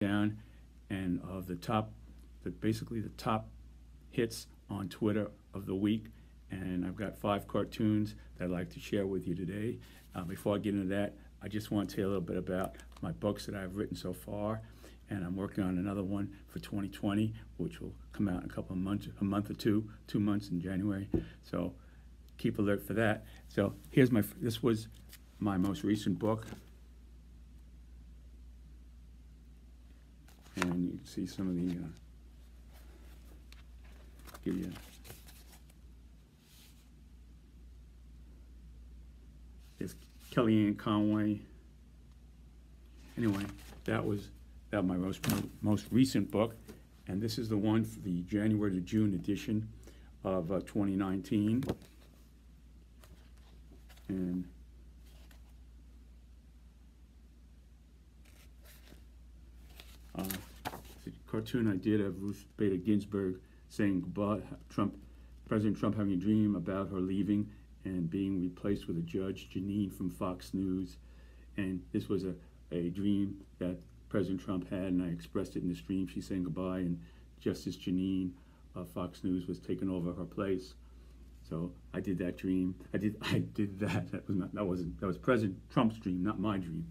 down and of basically the top hits on Twitter of the week. And I've got 5 cartoons that I'd like to share with you today. Before I get into that, I just want to tell you a little bit about my books that I've written so far. And I'm working on another one for 2020, which will come out in a couple of months, a month or 2 months in January. So keep alert for that. So this was my most recent book. And you can see some of the, give you, it's Kellyanne Conway. Anyway, that was my most recent book, and this is the one for the January to June edition of 2019. And the cartoon I did of Ruth Bader Ginsburg saying goodbye, President Trump having a dream about her leaving and being replaced with a Judge Janine from Fox News. And this was a dream that President Trump had, and I expressed it in this dream. She's saying goodbye, and Justice Janine of Fox News was taking over her place. So I did that dream. I did that. That was President Trump's dream, not my dream.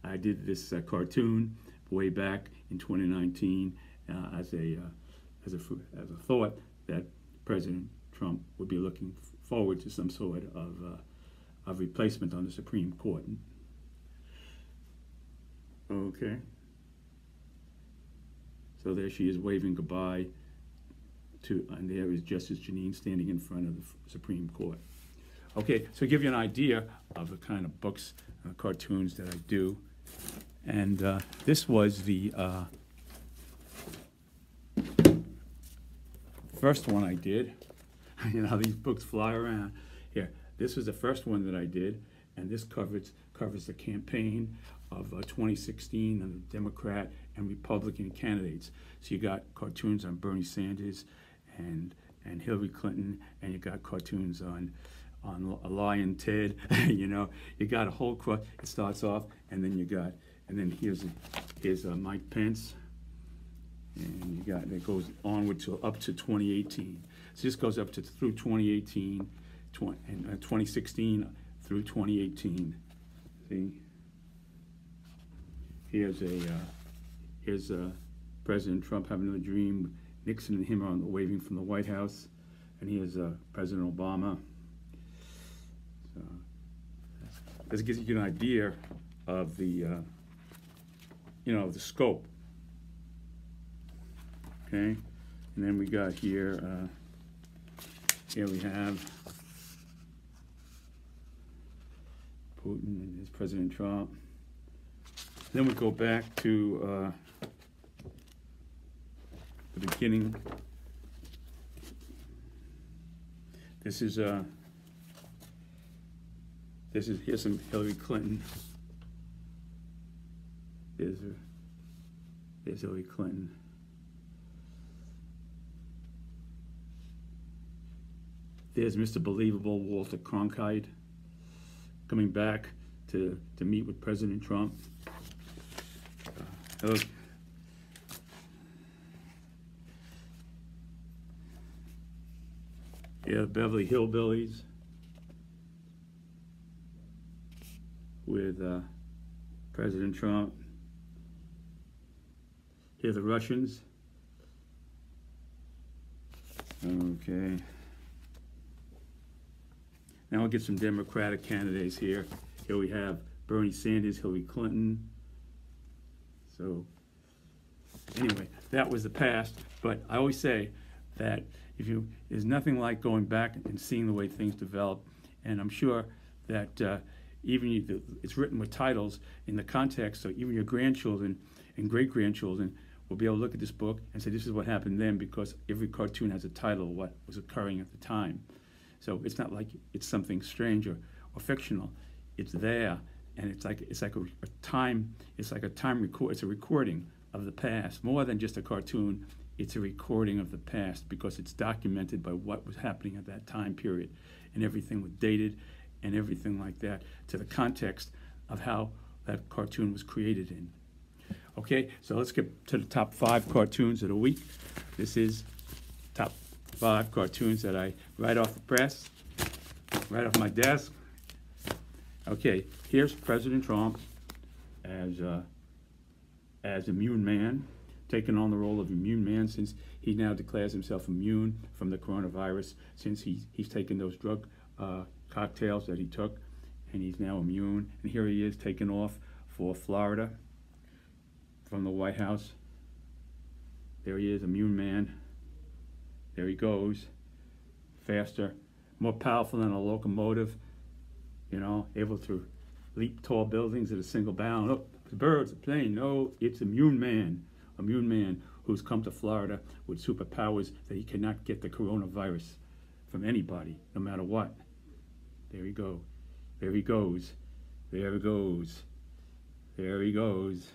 I did this cartoon way back in 2019 as a thought that President Trump would be looking forward to some sort of replacement on the Supreme Court. Okay. So there she is waving goodbye and there is Justice Janine standing in front of the Supreme Court. Okay, so to give you an idea of the kind of books, cartoons that I do. And this was the first one I did. You know how these books fly around. Here, this was the first one that I did, and this covers the campaign of 2016 and the Democrat and Republican candidates. So you got cartoons on Bernie Sanders and Hillary Clinton, and you got cartoons on a Lion Ted. You know, you got a whole cross. It starts off, and then here's Mike Pence, and it goes onward up to 2018. So this goes up to through 2018, 2016 through 2018. See, here's President Trump having a dream. Nixon and him are waving from the White House, and here's President Obama. So this gives you an idea of the the scope. Okay, and then we got here we have Putin and his President Trump. Then we go back to the beginning. Here's some Hillary Clinton. There's Hillary Clinton. There's Mr. Believable Walter Cronkite coming back to meet with President Trump. Yeah, the Beverly Hillbillies with President Trump. Here are the Russians. Okay. Now we'll get some Democratic candidates here. Here we have Bernie Sanders, Hillary Clinton. So anyway, that was the past. But I always say that there's nothing like going back and seeing the way things develop. And I'm sure that it's written with titles in the context, so even your grandchildren and great-grandchildren will be able to look at this book and say, this is what happened then, because every cartoon has a title of what was occurring at the time. So it's not like it's something strange or fictional. It's there, and it's like a time record. It's a recording of the past, more than just a cartoon. It's a recording of the past because it's documented by what was happening at that time period, and everything was dated, and everything like that to the context of how that cartoon was created in. Okay, so let's get to the top 5 cartoons of the week. This is top 5 cartoons that I write off the press, right off my desk. Okay, here's President Trump as immune man, taking on the role of immune man, since he now declares himself immune from the coronavirus, since he's taken those drug cocktails that he took, and he's now immune. And here he is taking off for Florida from the White House. There he is, immune man. There he goes, faster, more powerful than a locomotive, you know, able to leap tall buildings at a single bound. Oh, it's a bird, it's a plane. No, it's immune man who's come to Florida with superpowers that he cannot get the coronavirus from anybody, no matter what. There he goes. There he goes. There he goes. There he goes.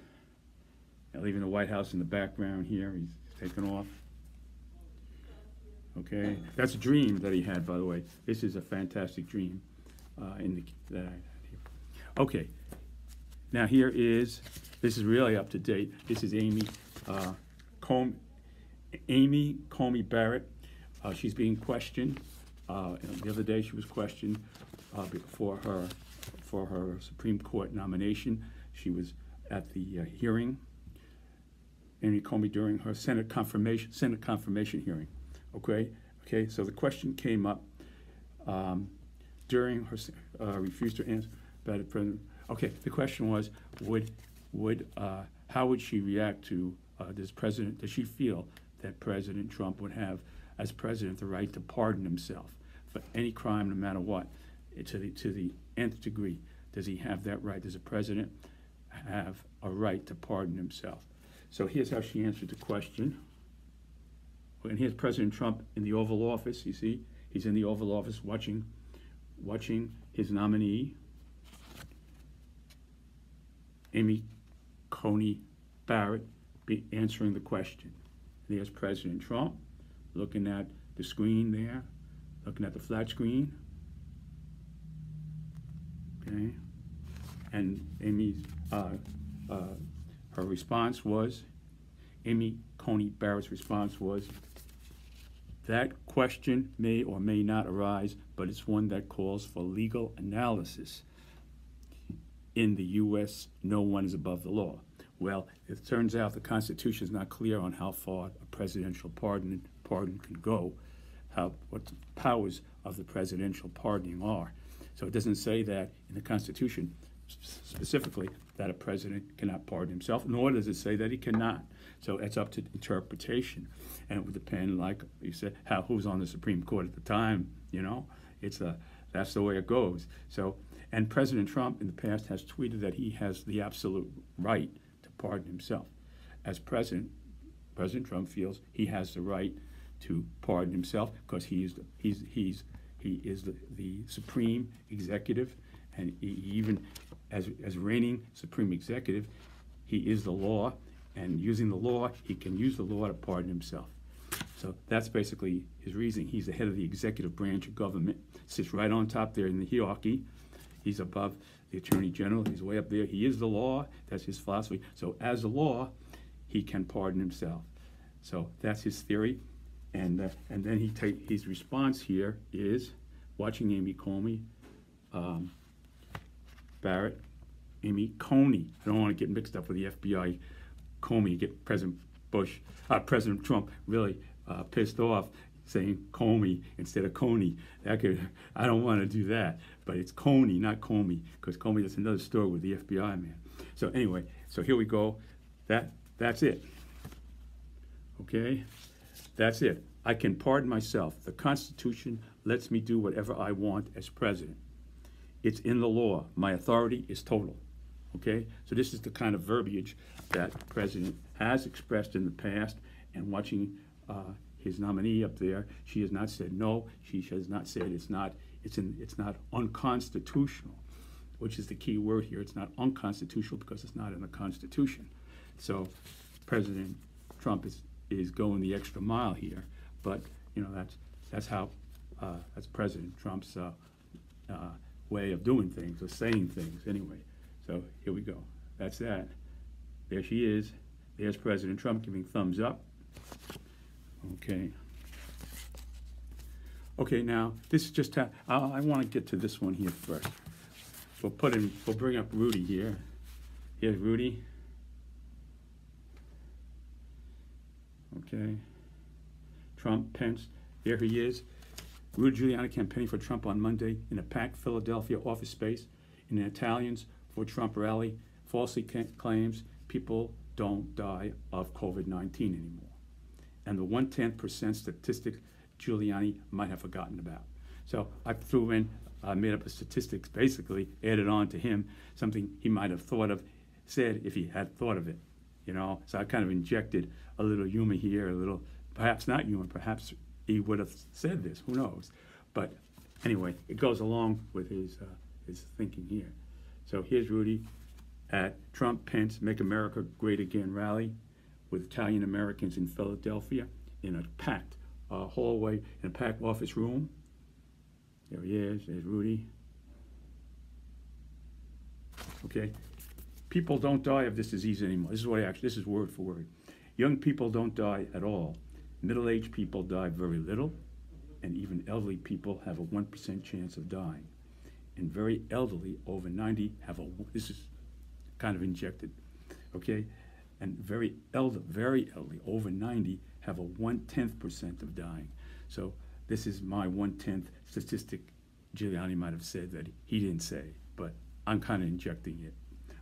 Now, leaving the White House in the background here, he's taking off. Okay, that's a dream that he had, by the way. This is a fantastic dream that I had here. Okay, now this is really up to date. This is Amy Coney Barrett. She's being questioned. The other day she was questioned for her Supreme Court nomination. She was at the hearing, Amy Coney, during her Senate confirmation hearing. Okay. So the question came up during her refused to answer by the president. Okay, the question was, how would she react to this president? Does she feel that President Trump would have, as president, the right to pardon himself for any crime, no matter what, to the nth degree? Does he have that right? Does a president have a right to pardon himself? So here's how she answered the question. And here's President Trump in the Oval Office. You see, he's in the Oval Office watching his nominee, Amy Coney Barrett, be answering the question. And there's President Trump looking at the screen there, looking at the flat screen. Okay, and her response was, Amy Coney Barrett's response was, that question may or may not arise, but it's one that calls for legal analysis. In the U.S., no one is above the law. Well, it turns out the Constitution is not clear on how far a presidential pardon can go, what the powers of the presidential pardoning are. So it doesn't say that in the Constitution specifically that a president cannot pardon himself, nor does it say that he cannot. So it's up to interpretation, and it would depend, like you said, who's on the Supreme Court at the time. You know, that's the way it goes. So, and President Trump in the past has tweeted that he has the absolute right to pardon himself. As president, President Trump feels he has the right to pardon himself because he is the supreme executive, and he even as reigning supreme executive, he is the law, and using the law, he can use the law to pardon himself. So that's basically his reasoning. He's the head of the executive branch of government, sits right on top there in the hierarchy. He's above the Attorney General. He's way up there. He is the law. That's his philosophy. So as the law, he can pardon himself. So that's his theory. And then his response here is, watching Amy Coney Barrett, Amy Coney. I don't want to get mixed up with the FBI. Comey, get President Trump really pissed off, saying Comey instead of Coney. I don't want to do that, but it's Coney, not Comey, because Comey is another story with the FBI man. So anyway, so here we go. That's it. Okay, that's it. I can pardon myself. The Constitution lets me do whatever I want as president. It's in the law. My authority is total. Okay, so this is the kind of verbiage that the president has expressed in the past, and watching his nominee up there, she has not said no. She has not said it's not unconstitutional, which is the key word here. It's not unconstitutional because it's not in the Constitution. So President Trump is going the extra mile here, but you know that's President Trump's way of doing things or saying things anyway. So here we go. That's that. there she is. There's President Trump giving thumbs up. Okay. Okay, now, this is just, I want to get to this one here first. We'll bring up Rudy here. Here's Rudy. Okay. Trump, Pence, there he is. Rudy Giuliani campaigning for Trump on Monday in a packed Philadelphia office space in an Italians for Trump rally, falsely claims people don't die of COVID-19 anymore. And the 1/10% statistic Giuliani might have forgotten about. So I threw in, made up a statistics, basically added on to him something he might have thought of, said if he had thought of it, you know. So I kind of injected a little humor here, a little, perhaps not humor, perhaps he would have said this, who knows. But anyway, it goes along with his thinking here. So here's Rudy at Trump, Pence, Make America Great Again rally with Italian Americans in Philadelphia in a packed hallway, in a packed office room. There he is, there's Rudy. Okay, people don't die of this disease anymore. This is what this is word for word. Young people don't die at all. Middle-aged people die very little, and even elderly people have a 1% chance of dying. And very elderly, over 90, have this is kind of injected, okay? And very elderly, over 90, have a 1/10% of dying. So this is my 1/10 statistic Giuliani might have said that he didn't say, but I'm kind of injecting it,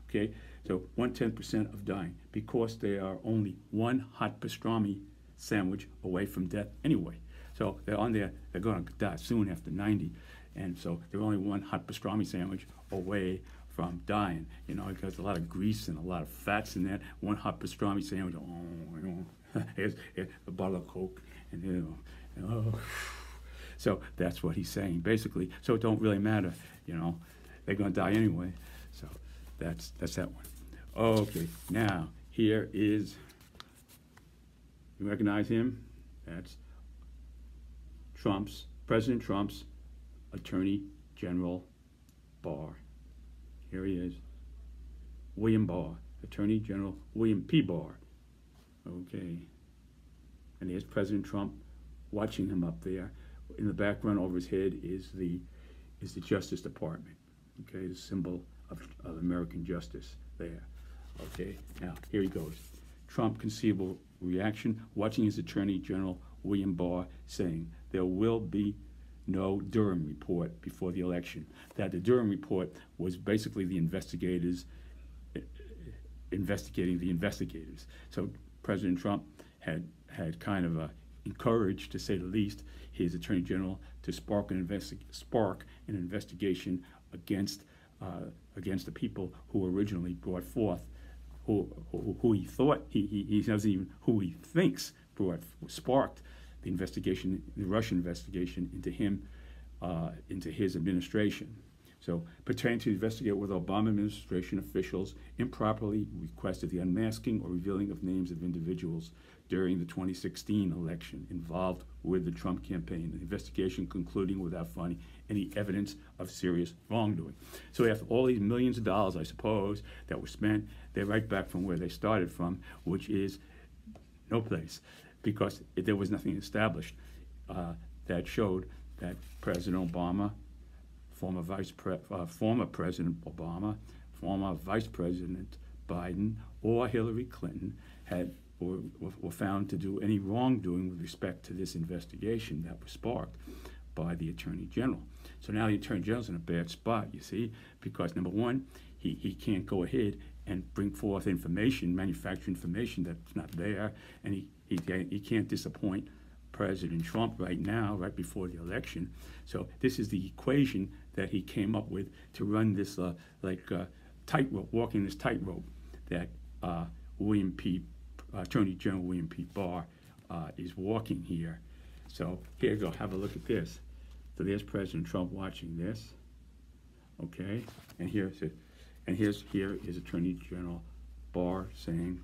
okay? So 1/10% of dying because they are only one hot pastrami sandwich away from death anyway. So they're on there, they're going to die soon after 90, and so they're only one hot pastrami sandwich away from dying, you know, because a lot of grease and a lot of fats in that. One hot pastrami sandwich, here's a bottle of Coke, and so that's what he's saying basically. So it don't really matter, you know, they're going to die anyway. So that's that one. Okay, now here is, you recognize him? That's President Trump's Attorney General Barr. Here he is, William Barr, Attorney General William P. Barr. Okay, and here's President Trump watching him up there. In the background over his head is the Justice Department. Okay, the symbol of American justice there. Okay, now here he goes. Trump conceivable reaction, watching his Attorney General William Barr saying there will be no Durham report before the election. That the Durham report was basically the investigators investigating the investigators. So President Trump had kind of encouraged, to say the least, his Attorney General to spark an investigation against the people who originally brought forth, who he thought he doesn't even, who he thinks sparked the investigation, the Russian investigation into him, into his administration. So, pertaining to investigate whether Obama administration officials improperly requested the unmasking or revealing of names of individuals during the 2016 election involved with the Trump campaign, the investigation concluding without finding any evidence of serious wrongdoing. So after all these millions of dollars, I suppose, that were spent, they're right back from where they started from, which is no place, because there was nothing established that showed that President Obama, former President Obama, former Vice President Biden, or Hillary Clinton were found to do any wrongdoing with respect to this investigation that was sparked by the Attorney General. So now the Attorney General's in a bad spot, you see, because number one, he can't go ahead and bring forth information, manufacture information that's not there, and he can't disappoint President Trump right now, right before the election. So this is the equation that he came up with to run this tightrope, walking this tightrope that Attorney General William P. Barr is walking here. So here you go, have a look at this. So there's President Trump watching this, okay? And here is Attorney General Barr saying,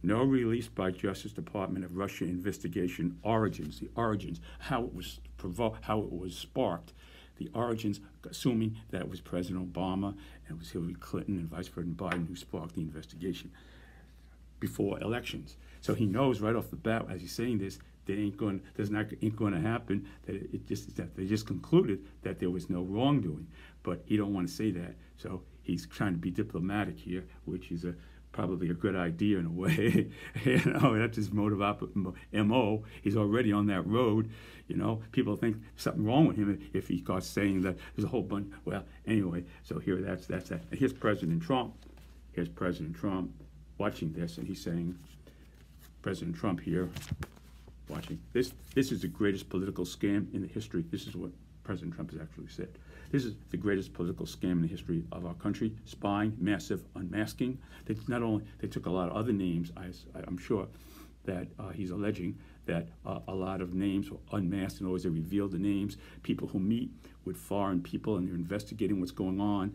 no release by Justice Department of Russia investigation origins, the origins, how it was provoked, how it was sparked, the origins, assuming that it was President Obama and it was Hillary Clinton and Vice President Biden who sparked the investigation. before elections. So he knows right off the bat, as he's saying this, that ain't going to happen. That they just concluded that there was no wrongdoing, but he don't want to say that. So he's trying to be diplomatic here, which is probably a good idea in a way. That's his MO. He's already on that road. People think something wrong with him if he starts saying that there's a whole bunch. Well, anyway, so here that's that. And here's President Trump. Here's President Trump watching this, and he's saying, President Trump here watching this. This is the greatest political scam in the history. This is what President Trump has actually said. This is the greatest political scam in the history of our country. Spying, massive unmasking. They took a lot of other names. I'm sure that he's alleging that a lot of names were unmasked, and always they reveal the names. People who meet with foreign people and they're investigating what's going on.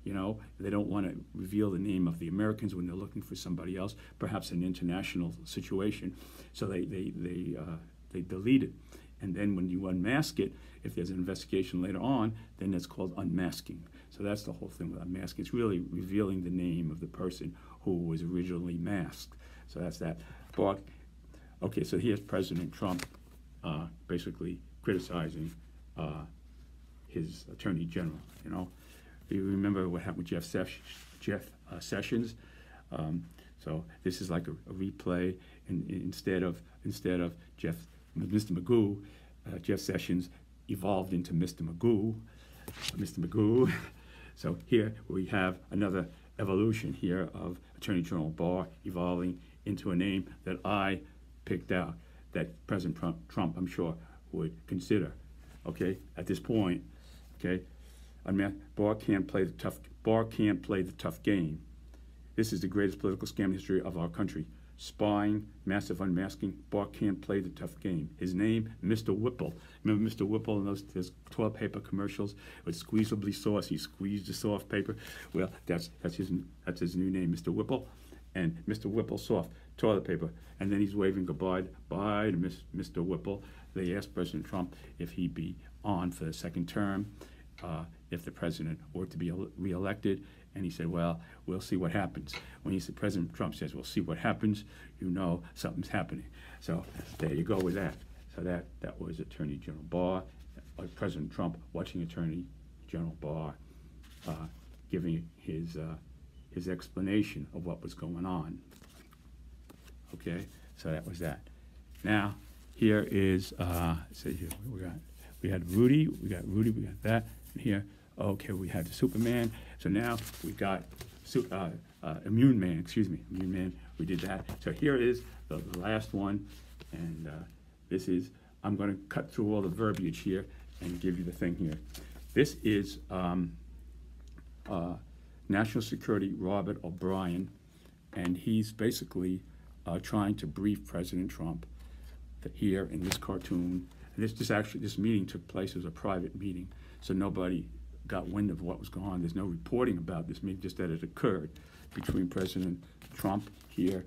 They don't want to reveal the name of the Americans when they're looking for somebody else, perhaps an international situation. So they delete it. And then when you unmask it, if there's an investigation later on, then it's called unmasking. So that's the whole thing with unmasking. It's really revealing the name of the person who was originally masked. So that's that. But, okay, so here's President Trump basically criticizing his attorney general. You remember what happened with Jeff Sessions? So this is like a replay, and instead of Mr. Magoo, Jeff Sessions evolved into Mr. Magoo. So here we have another evolution here of Attorney General Barr evolving into a name that I picked out, that President Trump, I'm sure, would consider. Okay, at this point, okay, Barr can't play the tough game. This is the greatest political scam in the history of our country. Spying, massive unmasking. Barr can't play the tough game. His name, Mr. Whipple. Remember Mr. Whipple in those toilet paper commercials with squeezably sauce? He squeezed the soft paper. Well, that's his new name, Mr. Whipple, and Mr. Whipple soft toilet paper. And then he's waving goodbye to Mr. Whipple. They asked President Trump if he'd be on for the second term, if the president were to be reelected. And he said, well, we'll see what happens. When President Trump says, we'll see what happens, something's happening. So there you go with that. So that was Attorney General Barr, President Trump watching Attorney General Barr giving his explanation of what was going on. Okay, so that was that. Now, here is, we had Rudy, we got that, and here, okay, we had the Superman. So now we got Immune Man, we did that. So here is the last one, and this is, I'm going to cut through all the verbiage here and give you the thing here. This is National Security Robert O'Brien, and he's basically trying to brief President Trump here in this cartoon. And this meeting took place as a private meeting, so nobody got wind of what was going on. There's no reporting about this meeting, just that it occurred between President Trump here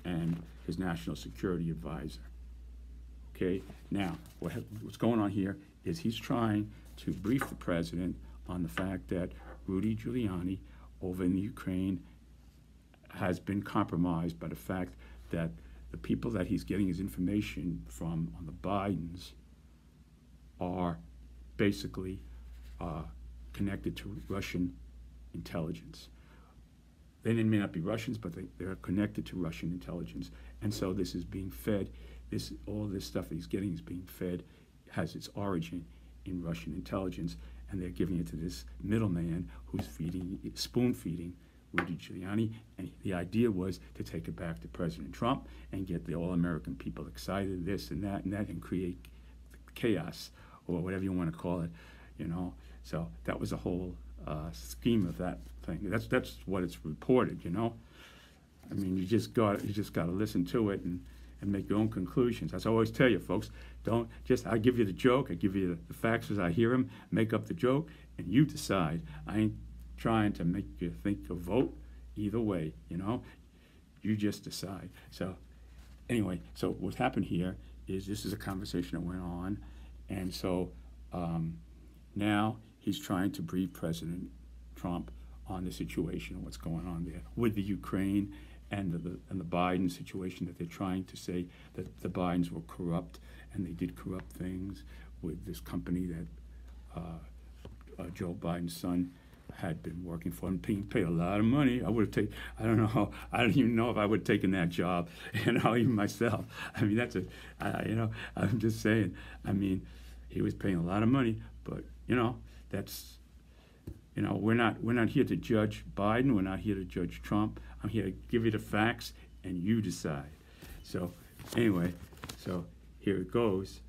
and his national security advisor. Okay, now what's going on here is he's trying to brief the president on the fact that Rudy Giuliani over in the Ukraine has been compromised by the fact that the people that he's getting his information from on the Bidens are basically connected to Russian intelligence. They may not be Russians, but they're connected to Russian intelligence. And so this is being fed, all this stuff that he's getting is being fed, has its origin in Russian intelligence, and they're giving it to this middleman who's spoon-feeding Rudy Giuliani. And the idea was to take it back to President Trump and get the all-American people excited, this and that, and create chaos, or whatever you want to call it, So that was the whole scheme of that thing. That's what it's reported, I mean, you just got to listen to it and make your own conclusions. As I always tell you, folks, I give you the joke, I give you the facts as I hear them, make up the joke, and you decide. I ain't trying to make you think or vote either way, You just decide. So anyway, so what happened here is this is a conversation that went on, and so now he's trying to brief President Trump on the situation and what's going on there with the Ukraine and the Biden situation, that they're trying to say that the Bidens were corrupt and they did corrupt things with this company that Joe Biden's son had been working for and being paid a lot of money. I would have taken, I don't even know if I would have taken that job, even myself. I mean, I'm just saying, I mean, he was paying a lot of money, but, that's, we're not here to judge Biden. We're not here to judge Trump. I'm here to give you the facts and you decide. So anyway, so here it goes.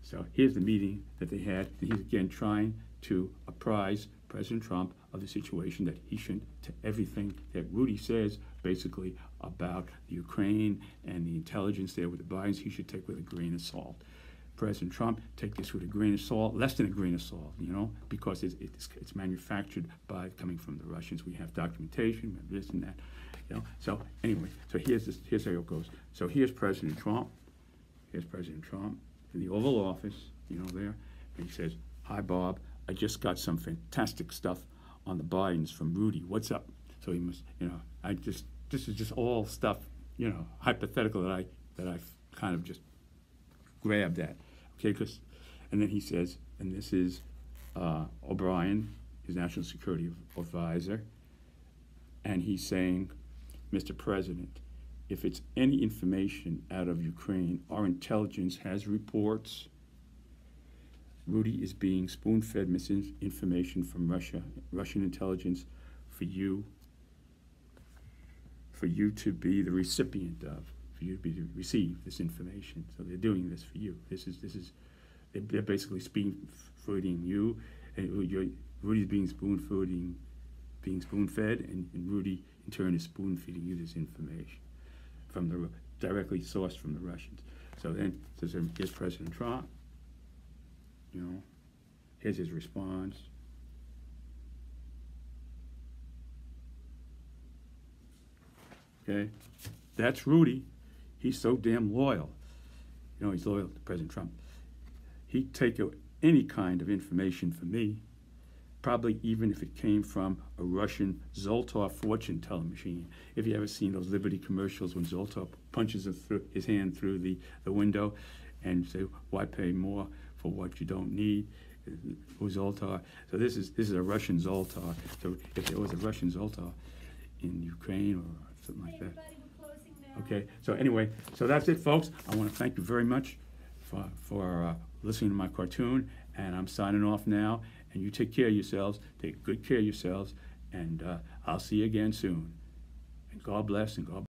So here's the meeting that they had. He's again trying to apprise President Trump of the situation, that he shouldn't, to everything that Rudy says basically about the Ukraine and the intelligence there with the Bidens, he should take with a grain of salt. President Trump, take this with a grain of salt, less than a grain of salt, because it's manufactured by coming from the Russians. We have documentation, we have this and that, So anyway, so here's how it goes. So here's President Trump. Here's President Trump in the Oval Office, there, and he says, "Hi, Bob. I just got some fantastic stuff on the Bidens from Rudy. What's up?" So he must, this is just all stuff, hypothetical that I've kind of just grabbed at, okay? And then he says, and this is OBrien, his national security advisor, and he's saying, "Mr. President, if it's any information out of Ukraine, our intelligence has reports Rudy is being spoon-fed misinformation from Russian intelligence for you to be the recipient of, for you to receive this information. So they're doing this for you. They're basically spoon-feeding you, and Rudy's being spoon-fed, and Rudy in turn is spoon-feeding you this information directly sourced from the Russians. So then here's President Trump. Here's his response. Okay, that's Rudy. He's so damn loyal. He's loyal to President Trump. He'd take any kind of information from me, probably even if it came from a Russian Zoltar fortune teller machine. If you ever seen those Liberty commercials when Zoltar punches his hand through the window and say, "Why pay more for what you don't need?" Zoltar. So this is a Russian Zoltar. So if there was a Russian Zoltar in Ukraine or something like that. Okay. So anyway, so that's it, folks. I want to thank you very much for listening to my cartoon, and I'm signing off now. And you take care of yourselves. Take good care of yourselves, and I'll see you again soon. And God bless and God.